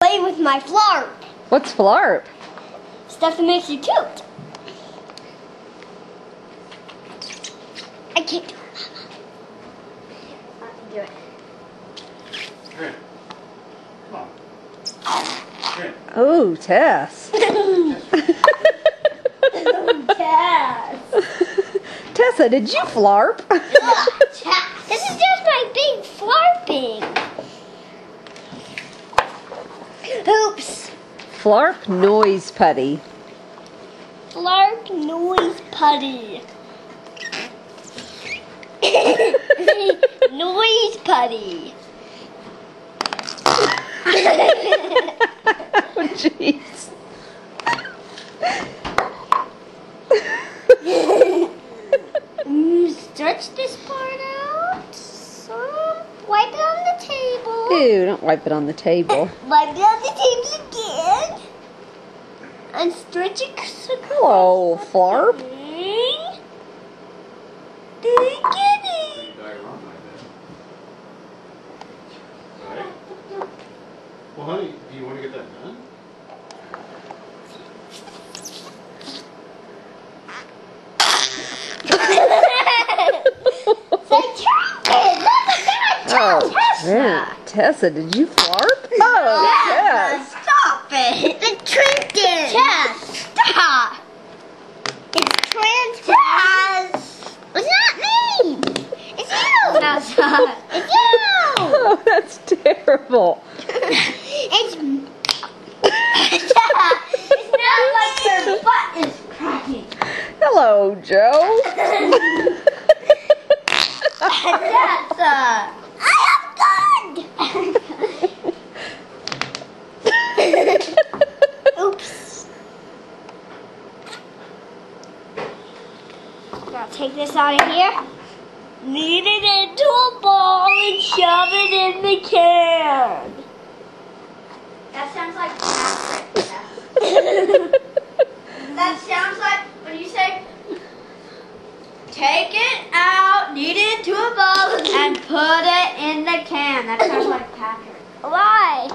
Play with my flarp. What's flarp? Stuff that makes you cute. I can't do it. I can do it. Here. Come on. Here. Oh, Tess. Tess. Tessa, did you flarp? This is just my big flarping. Oops. Flarp noise putty. Flarp noise putty. Noise putty. Oh, jeez. Stretch this part out. Some. Wipe it on the table. Ew, don't wipe it on the table. Wipe it on the table again. And stretch it. Hello, flarp. Well, honey, do you want to get that done? Tessa, did you flarp? Oh, Tess. Stop it. It's Trenton. Tess, stop. It's Trenton. It's not me. It's you. No, stop. It's you. Oh, that's terrible. It's not like your butt is cracking. Hello, Joe. That's Oops. Gotta take this out of here. Knead it into a ball and shove it in the can. That sounds like Patrick. That sounds like, what do you say? Take it out, knead it into a ball, and put it in the can. That sounds like Patrick. Why?